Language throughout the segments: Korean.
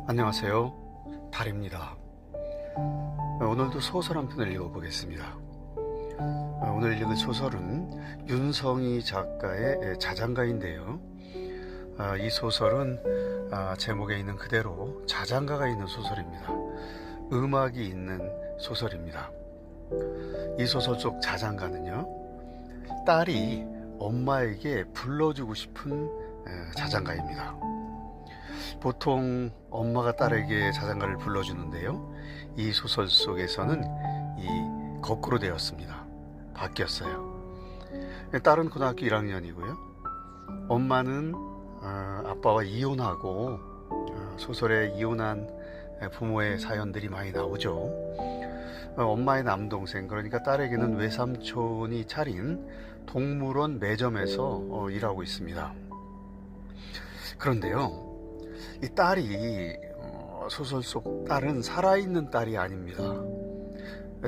안녕하세요, 달입니다. 오늘도 소설 한 편을 읽어보겠습니다. 오늘 읽을 소설은 윤성희 작가의 자장가인데요. 이 소설은 제목에 있는 그대로 자장가가 있는 소설입니다. 음악이 있는 소설입니다. 이 소설 속 자장가는요, 딸이 엄마에게 불러주고 싶은 자장가입니다. 보통 엄마가 딸에게 자장가를 불러주는데요, 이 소설 속에서는 이 거꾸로 되었습니다. 바뀌었어요. 딸은 고등학교 1학년이고요 엄마는 아빠와 이혼하고, 소설에 이혼한 부모의 사연들이 많이 나오죠. 엄마의 남동생, 그러니까 딸에게는 외삼촌이 차린 동물원 매점에서 일하고 있습니다. 그런데요, 이 딸이, 소설 속 딸은 살아있는 딸이 아닙니다.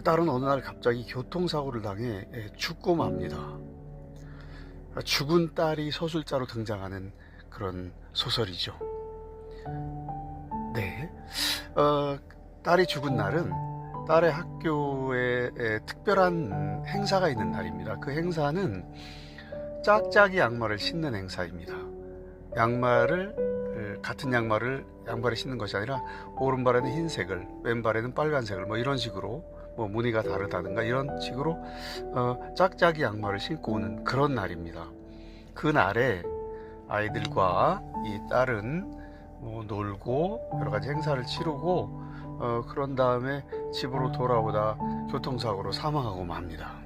딸은 어느 날 갑자기 교통사고를 당해 죽고 맙니다. 죽은 딸이 서술자로 등장하는 그런 소설이죠. 네, 딸이 죽은 날은 딸의 학교에 특별한 행사가 있는 날입니다. 그 행사는 짝짝이 양말을 신는 행사입니다. 같은 양말을 신는 것이 아니라 오른발에는 흰색을, 왼발에는 빨간색을, 이런 식으로, 무늬가 다르다든가 이런 식으로 짝짝이 양말을 신고 오는 그런 날입니다. 그 날에 아이들과 이 딸은 놀고 여러 가지 행사를 치르고, 그런 다음에 집으로 돌아오다 교통사고로 사망하고 맙니다.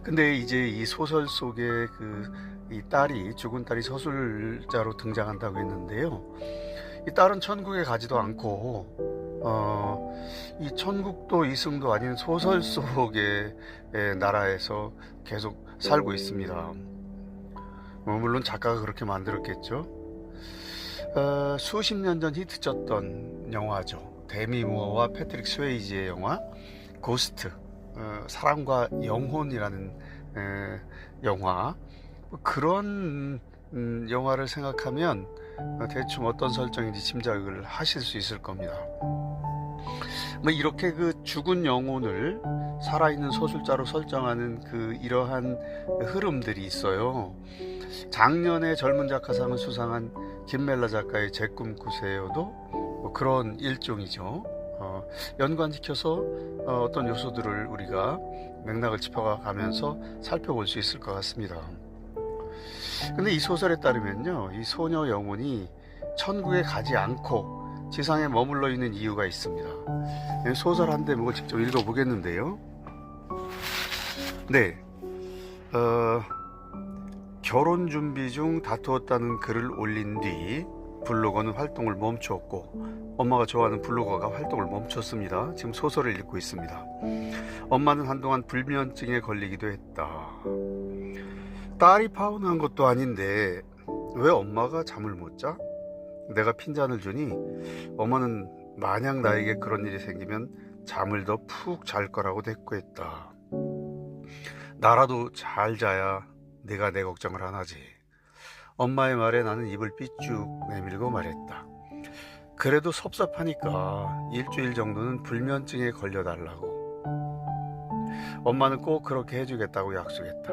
근데 이제 이 소설 속에 죽은 딸이 서술자로 등장한다고 했는데요, 이 딸은 천국에 가지도 않고, 이 천국도 이승도 아닌 소설 속의 나라에서 계속 살고 있습니다. 물론 작가가 그렇게 만들었겠죠. 수십 년 전 히트쳤던 영화죠. 데미 무어와 패트릭 스웨이지의 영화 고스트, 사랑과 영혼이라는 영화, 그런 영화를 생각하면 대충 어떤 설정인지 짐작을 하실 수 있을 겁니다. 이렇게 그 죽은 영혼을 살아있는 소설자로 설정하는 이러한 흐름들이 있어요. 작년에 젊은 작가상을 수상한 김멜라 작가의 제 꿈꾸세요도 그런 일종이죠. 연관시켜서 어떤 요소들을 우리가 맥락을 짚어가면서 살펴볼 수 있을 것 같습니다. 근데 이 소설에 따르면요, 이 소녀 영혼이 천국에 가지 않고 지상에 머물러 있는 이유가 있습니다. 소설 한 대목을 직접 읽어보겠는데요. 네, 결혼 준비 중 다투었다는 글을 올린 뒤 블로거는 활동을 멈추었고, 엄마가 좋아하는 블로거가 활동을 멈췄습니다. 지금 소설을 읽고 있습니다. 엄마는 한동안 불면증에 걸리기도 했다. 딸이 파혼한 것도 아닌데 왜 엄마가 잠을 못 자? 내가 핀잔을 주니 엄마는 만약 나에게 그런 일이 생기면 잠을 더 푹 잘 거라고 대꾸했다. 나라도 잘 자야 네가 내 걱정을 안 하지. 엄마의 말에 나는 입을 삐쭉 내밀고 말했다. 그래도 섭섭하니까 일주일 정도는 불면증에 걸려달라고. 엄마는 꼭 그렇게 해주겠다고 약속했다.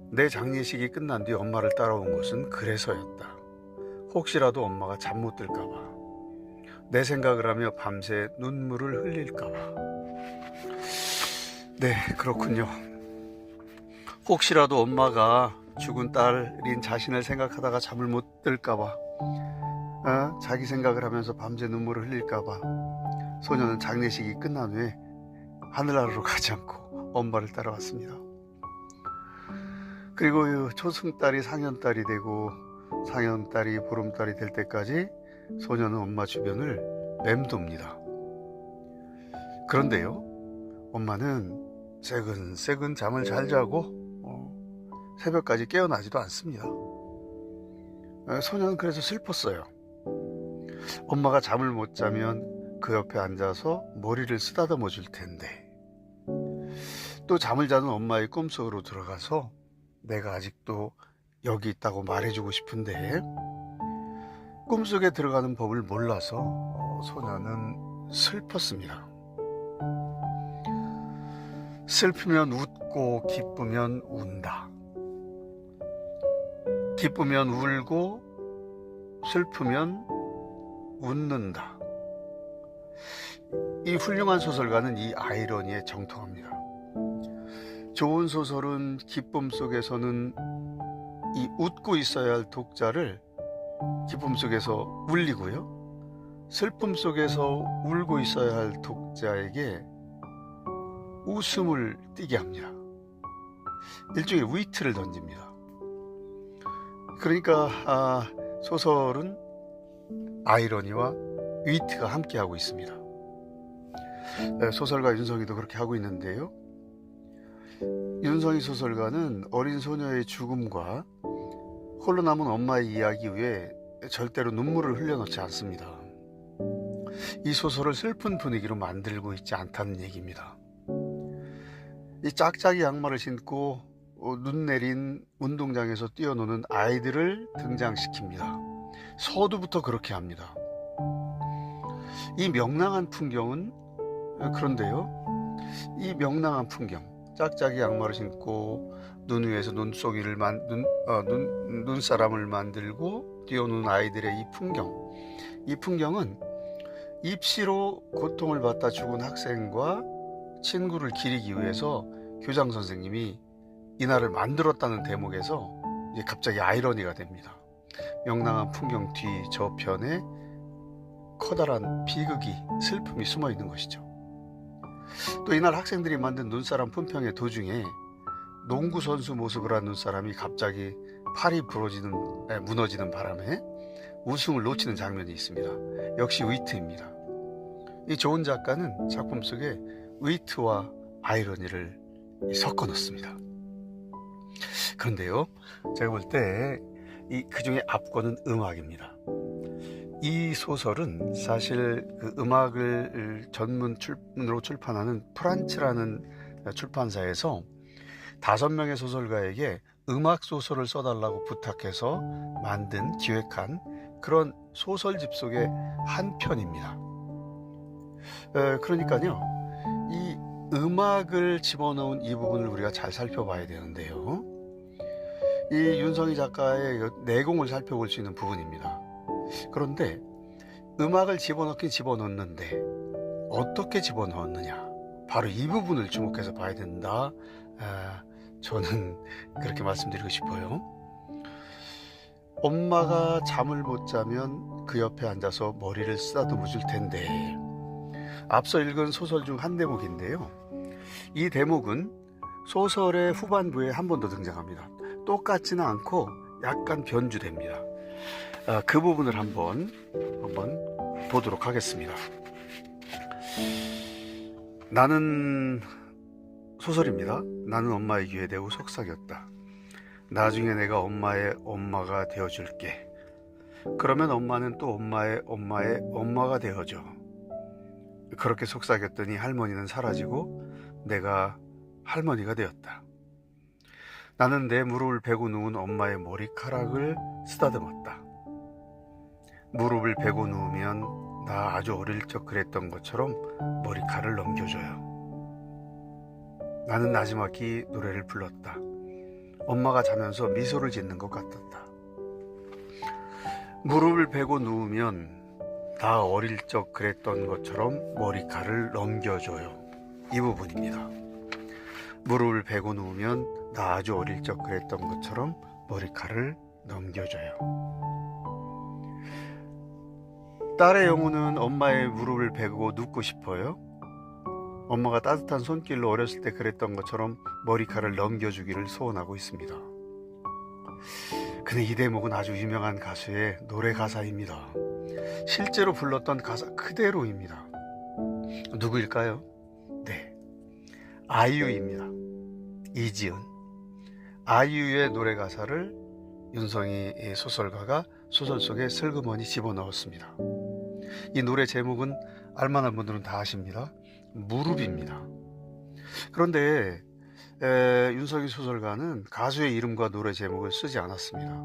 내 장례식이 끝난 뒤 엄마를 따라온 것은 그래서였다. 혹시라도 엄마가 잠 못 들까봐, 내 생각을 하며 밤새 눈물을 흘릴까봐. 네, 그렇군요. 혹시라도 엄마가 죽은 딸인 자신을 생각하다가 잠을 못 들까봐, 자기 생각을 하면서 밤새 눈물을 흘릴까봐 소녀는 장례식이 끝난 후에 하늘나라로 가지 않고 엄마를 따라왔습니다. 그리고 초승달이 상현달이 되고 상현달이 보름달이 될 때까지 소녀는 엄마 주변을 맴돕니다. 그런데요, 엄마는 새근새근 잠을 잘 자고 새벽까지 깨어나지도 않습니다. 소녀는 그래서 슬펐어요. 엄마가 잠을 못 자면 그 옆에 앉아서 머리를 쓰다듬어 줄 텐데, 또 잠을 자는 엄마의 꿈속으로 들어가서 내가 아직도 여기 있다고 말해주고 싶은데, 꿈속에 들어가는 법을 몰라서 소녀는 슬펐습니다. 슬프면 웃고 기쁘면 운다. 기쁘면 울고 슬프면 웃는다. 이 훌륭한 소설가는 이 아이러니에 정통합니다. 좋은 소설은 기쁨 속에서는 이 웃고 있어야 할 독자를 기쁨 속에서 울리고요, 슬픔 속에서 울고 있어야 할 독자에게 웃음을 띠게 합니다. 일종의 위트를 던집니다. 그러니까 소설은 아이러니와 위트가 함께하고 있습니다. 소설가 윤성이도 그렇게 하고 있는데요, 윤성이 소설가는 어린 소녀의 죽음과 홀로 남은 엄마의 이야기 외에 절대로 눈물을 흘려놓지 않습니다. 이 소설을 슬픈 분위기로 만들고 있지 않다는 얘기입니다. 이 짝짝이 양말을 신고 눈 내린 운동장에서 뛰어노는 아이들을 등장시킵니다. 서두부터 그렇게 합니다. 이 명랑한 풍경은, 그런데요, 이 명랑한 풍경, 짝짝이 양말을 신고 눈 위에서 눈사람을 만들고 뛰어노는 아이들의 이 풍경은 입시로 고통을 받다 죽은 학생과 친구를 기리기 위해서 교장 선생님이 이날을 만들었다는 대목에서 이제 갑자기 아이러니가 됩니다. 명랑한 풍경 뒤 저편에 커다란 비극이, 슬픔이 숨어 있는 것이죠. 또 이날 학생들이 만든 눈사람 품평의 도중에 농구 선수 모습을 한 눈사람이 갑자기 팔이 무너지는 바람에 웃음을 놓치는 장면이 있습니다. 역시 위트입니다. 이 좋은 작가는 작품 속에 위트와 아이러니를 섞어 넣습니다. 그런데요, 제가 볼 때 그 중에 압권은 음악입니다. 이 소설은 사실 그 음악을 전문으로 출판하는 프란츠라는 출판사에서 5명의 소설가에게 음악 소설을 써달라고 부탁해서 기획한 그런 소설집 속의 한 편입니다. 그러니까요, 이 음악을 집어넣은 이 부분을 우리가 잘 살펴봐야 되는데요, 이 윤성희 작가의 내공을 살펴볼 수 있는 부분입니다. 그런데 음악을 집어넣긴 집어넣는데 어떻게 집어넣었느냐, 바로 이 부분을 주목해서 봐야 된다. 저는 그렇게 말씀드리고 싶어요. 엄마가 잠을 못 자면 그 옆에 앉아서 머리를 쓰다듬어 줄 텐데, 앞서 읽은 소설 중 한 대목인데요, 이 대목은 소설의 후반부에 한 번 더 등장합니다. 똑같지는 않고 약간 변주됩니다. 그 부분을 한번 보도록 하겠습니다. 소설입니다. 나는 엄마의 귀에 대고 속삭였다. 나중에 내가 엄마의 엄마가 되어줄게. 그러면 엄마는 또 엄마의 엄마가 되어줘. 그렇게 속삭였더니 할머니는 사라지고 내가 할머니가 되었다. 나는 내 무릎을 베고 누운 엄마의 머리카락을 쓰다듬었다. 무릎을 베고 누우면 나 아주 어릴 적 그랬던 것처럼 머리카락을 넘겨줘요. 나는 나지막히 노래를 불렀다. 엄마가 자면서 미소를 짓는 것 같았다. 무릎을 베고 누우면 나 어릴 적 그랬던 것처럼 머리카락을 넘겨줘요. 이 부분입니다. 무릎을 베고 누우면 나 아주 어릴 적 그랬던 것처럼 머리카락을 넘겨줘요. 딸의 영혼은 엄마의 무릎을 베고 눕고 싶어요. 엄마가 따뜻한 손길로 어렸을 때 그랬던 것처럼 머리카락을 넘겨주기를 소원하고 있습니다. 근데 이 대목은 아주 유명한 가수의 노래 가사입니다. 실제로 불렀던 가사 그대로입니다. 누구일까요? 네, 아이유입니다. 이지은. 아이유의 노래 가사를 윤성희 소설가가 소설 속에 슬그머니 집어넣었습니다. 이 노래 제목은 알만한 분들은 다 아십니다. 무릎입니다. 그런데 윤성희 소설가는 가수의 이름과 노래 제목을 쓰지 않았습니다.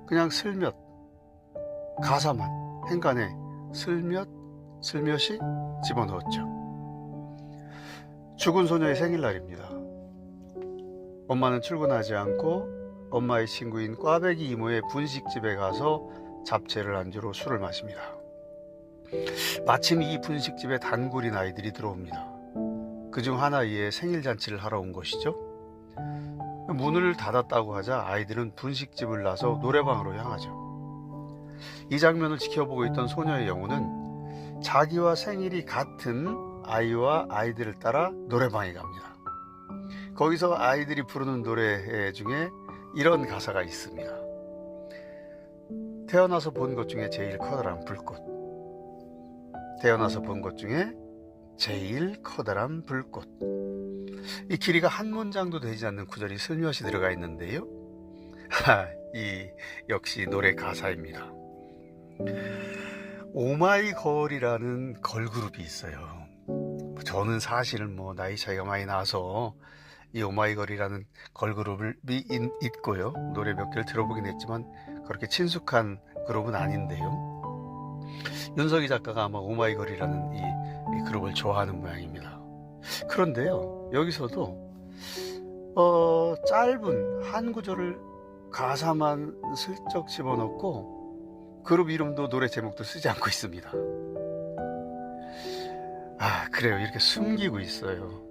그냥 슬며시 가사만 행간에 슬며시 집어넣었죠. 죽은 소녀의 생일날입니다. 엄마는 출근하지 않고 엄마의 친구인 꽈배기 이모의 분식집에 가서 잡채를 안주로 술을 마십니다. 마침 이 분식집에 단골인 아이들이 들어옵니다. 그중 하나의 생일잔치를 하러 온 것이죠. 문을 닫았다고 하자 아이들은 분식집을 나서 노래방으로 향하죠. 이 장면을 지켜보고 있던 소녀의 영혼은 자기와 생일이 같은 아이와 아이들을 따라 노래방에 갑니다. 거기서 아이들이 부르는 노래 중에 이런 가사가 있습니다. 태어나서 본 것 중에 제일 커다란 불꽃. 태어나서 본 것 중에 제일 커다란 불꽃. 이 길이가 한 문장도 되지 않는 구절이 슬며시 들어가 있는데요. 이 역시 노래 가사입니다. 오마이걸이라는 걸그룹이 있어요. 저는 사실은 나이 차이가 많이 나서 이 오마이걸이라는 걸그룹이 있고요. 노래 몇 개를 들어보긴 했지만 그렇게 친숙한 그룹은 아닌데요. 윤석이 작가가 아마 오마이걸이라는 이 그룹을 좋아하는 모양입니다. 그런데요, 여기서도 짧은 한 구절을 가사만 슬쩍 집어넣고 그룹 이름도 노래 제목도 쓰지 않고 있습니다. 그래요. 이렇게 숨기고 있어요.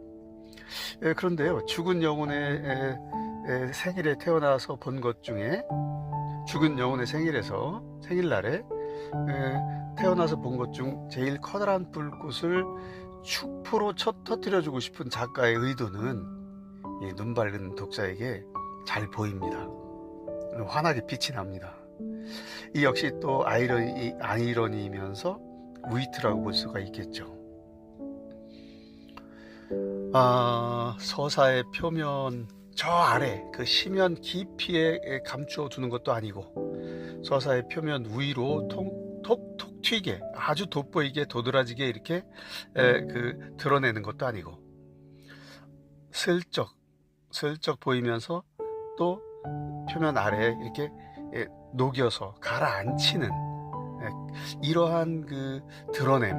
그런데요, 죽은 영혼의 생일에 태어나서 본 것 중에 죽은 영혼의 생일날에 태어나서 본 것 중 제일 커다란 불꽃을 축포로 터뜨려주고 싶은 작가의 의도는 눈 밝은 독자에게 잘 보입니다. 환하게 빛이 납니다. 이 역시 또 아이러니이면서 위트라고 볼 수가 있겠죠. 서사의 표면 저 아래 그 심연 깊이에 감추어 두는 것도 아니고 서사의 표면 위로 톡톡 튀게 아주 돋보이게 도드라지게 이렇게 드러내는 것도 아니고 슬쩍 보이면서 또 표면 아래에 이렇게 녹여서 가라앉히는 이러한 그 드러냄,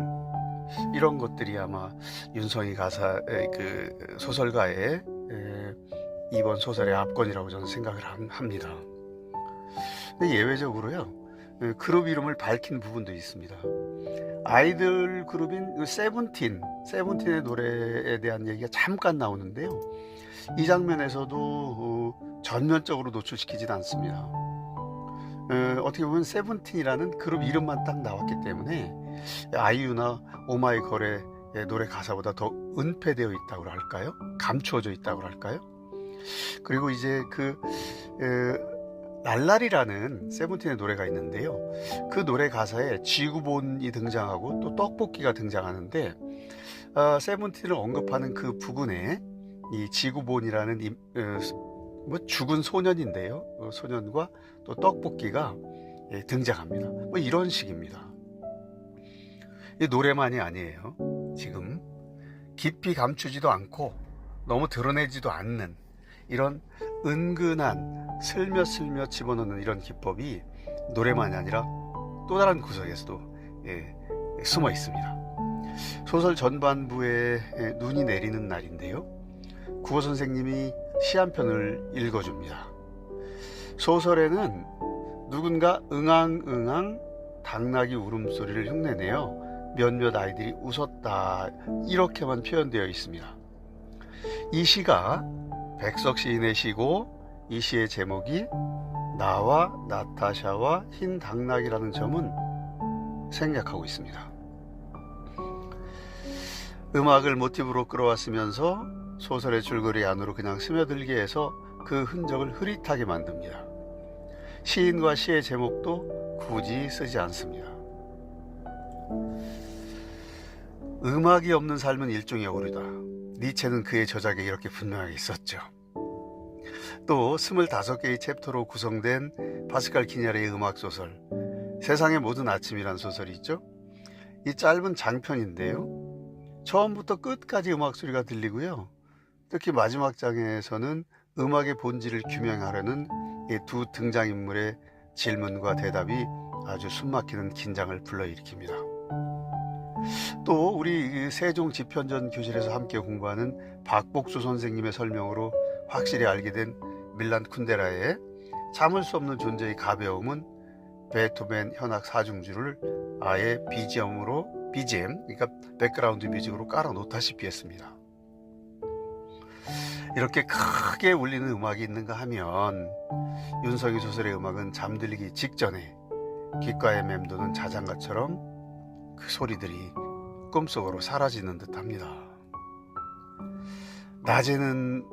이런 것들이 아마 윤성이 가사의 그 소설가의 이번 소설의 압권이라고 저는 생각을 합니다. 근데 예외적으로요, 그룹 이름을 밝힌 부분도 있습니다. 아이들 그룹인 세븐틴의 노래에 대한 얘기가 잠깐 나오는데요, 이 장면에서도 전면적으로 노출시키진 않습니다. 어떻게 보면 세븐틴이라는 그룹 이름만 딱 나왔기 때문에 아이유나 오마이걸의 노래 가사보다 더 은폐되어 있다고 할까요? 감추어져 있다고 할까요? 그리고 이제 랄랄이라는 세븐틴의 노래가 있는데요, 그 노래 가사에 지구본이 등장하고 또 떡볶이가 등장하는데 세븐틴을 언급하는 그 부분에 이 지구본이라는 죽은 소년인데요, 소년과 또 떡볶이가 등장합니다. 이런 식입니다. 이 노래만이 아니에요. 지금 깊이 감추지도 않고 너무 드러내지도 않는 이런 은근한 슬며슬며 집어넣는 이런 기법이 노래만이 아니라 또 다른 구석에서도 숨어 있습니다. 소설 전반부에 눈이 내리는 날인데요, 국어 선생님이 시 한 편을 읽어줍니다. 소설에는 누군가 응앙응앙 당나귀 울음소리를 흉내내어 몇몇 아이들이 웃었다, 이렇게만 표현되어 있습니다. 이 시가 백석 시인의 시고 이 시의 제목이 나와 나타샤와 흰 당나귀라는 점은 생략하고 있습니다. 음악을 모티브로 끌어왔으면서 소설의 줄거리 안으로 그냥 스며들게 해서 그 흔적을 흐릿하게 만듭니다. 시인과 시의 제목도 굳이 쓰지 않습니다. 음악이 없는 삶은 일종의 오류다. 니체는 그의 저작에 이렇게 분명하게 썼죠. 또 25개의 챕터로 구성된 파스칼 키냐르의 음악소설 세상의 모든 아침이란 소설이 있죠. 이 짧은 장편인데요, 처음부터 끝까지 음악 소리가 들리고요, 특히 마지막 장에서는 음악의 본질을 규명하려는 이 두 등장인물의 질문과 대답이 아주 숨막히는 긴장을 불러일으킵니다. 또 우리 세종 집현전 교실에서 함께 공부하는 박복수 선생님의 설명으로 확실히 알게 된 밀란 쿤데라의 참을 수 없는 존재의 가벼움은 베토벤 현악 사중주를 아예 BGM, 그러니까 백그라운드 뮤직으로 깔아 놓다시피 했습니다. 이렇게 크게 울리는 음악이 있는가 하면 윤석이 소설의 음악은 잠들기 직전에 귓가에 맴도는 자장가처럼 그 소리들이 꿈속으로 사라지는 듯 합니다. 낮에는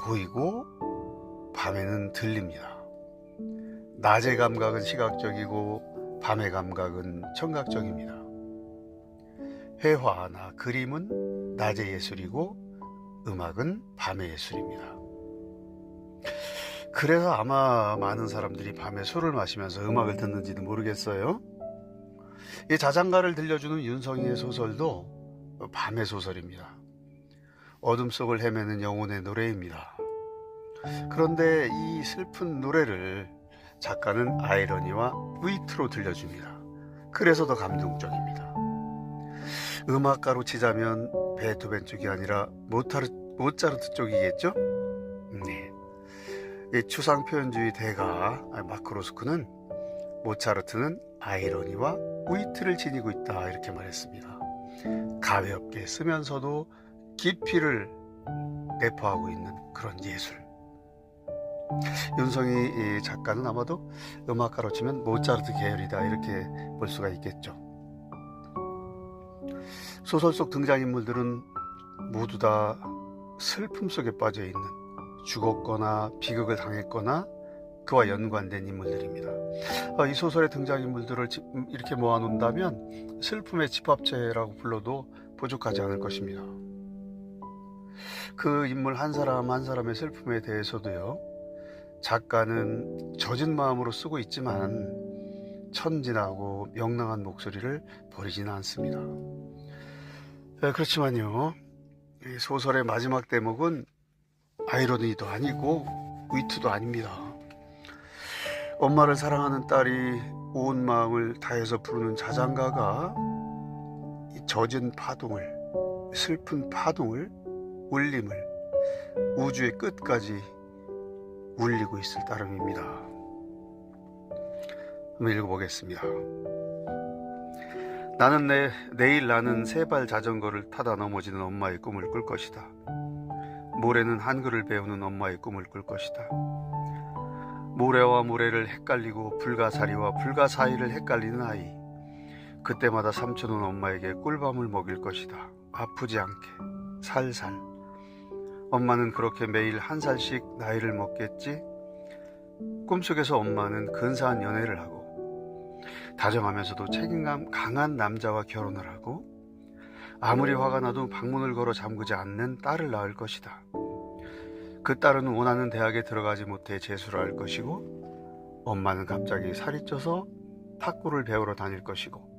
보이고 밤에는 들립니다. 낮의 감각은 시각적이고 밤의 감각은 청각적입니다. 회화나 그림은 낮의 예술이고 음악은 밤의 예술입니다. 그래서 아마 많은 사람들이 밤에 술을 마시면서 음악을 듣는지도 모르겠어요. 이 자장가를 들려주는 윤성이의 소설도 밤의 소설입니다. 어둠 속을 헤매는 영혼의 노래입니다. 그런데 이 슬픈 노래를 작가는 아이러니와 위트로 들려줍니다. 그래서 더 감동적입니다. 음악가로 치자면 베토벤 쪽이 아니라 모차르트 쪽이겠죠? 네. 이 추상표현주의 대가 마크로스크는 모차르트는 아이러니와 위트를 지니고 있다 이렇게 말했습니다. 가볍게 쓰면서도 깊이를 내포하고 있는 그런 예술. 윤성이 작가는 아마도 음악가로 치면 모차르트 계열이다 이렇게 볼 수가 있겠죠. 소설 속 등장인물들은 모두 다 슬픔 속에 빠져 있는, 죽었거나 비극을 당했거나 그와 연관된 인물들입니다. 이 소설의 등장인물들을 이렇게 모아놓는다면 슬픔의 집합체라고 불러도 부족하지 않을 것입니다. 그 인물 한 사람 한 사람의 슬픔에 대해서도요, 작가는 젖은 마음으로 쓰고 있지만 천진하고 명랑한 목소리를 버리지는 않습니다. 그렇지만요, 이 소설의 마지막 대목은 아이러니도 아니고 위트도 아닙니다. 엄마를 사랑하는 딸이 온 마음을 다해서 부르는 자장가가 이 젖은 파동을, 슬픈 파동을, 울림을 우주의 끝까지 울리고 있을 따름입니다. 한번 읽어보겠습니다. 내일 나는 세발 자전거를 타다 넘어지는 엄마의 꿈을 꿀 것이다. 모레는 한글을 배우는 엄마의 꿈을 꿀 것이다. 모래와 모래를 헷갈리고 불가사리와 불가사의를 헷갈리는 아이. 그때마다 삼촌은 엄마에게 꿀밤을 먹일 것이다. 아프지 않게 살살. 엄마는 그렇게 매일 한 살씩 나이를 먹겠지. 꿈속에서 엄마는 근사한 연애를 하고 다정하면서도 책임감 강한 남자와 결혼을 하고 아무리 화가 나도 방문을 걸어 잠그지 않는 딸을 낳을 것이다. 그 딸은 원하는 대학에 들어가지 못해 재수를 할 것이고 엄마는 갑자기 살이 쪄서 탁구를 배우러 다닐 것이고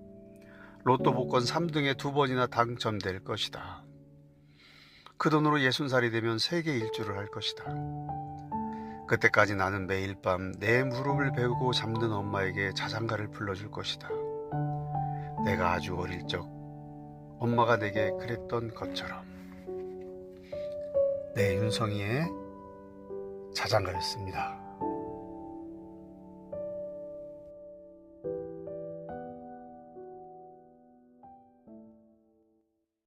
로또 복권 3등에 2번이나 당첨될 것이다. 그 돈으로 60살이 되면 세계 일주를 할 것이다. 그때까지 나는 매일 밤 내 무릎을 베고 잠든 엄마에게 자장가를 불러줄 것이다. 내가 아주 어릴 적 엄마가 내게 그랬던 것처럼. 네, 윤성이의 자장가였습니다.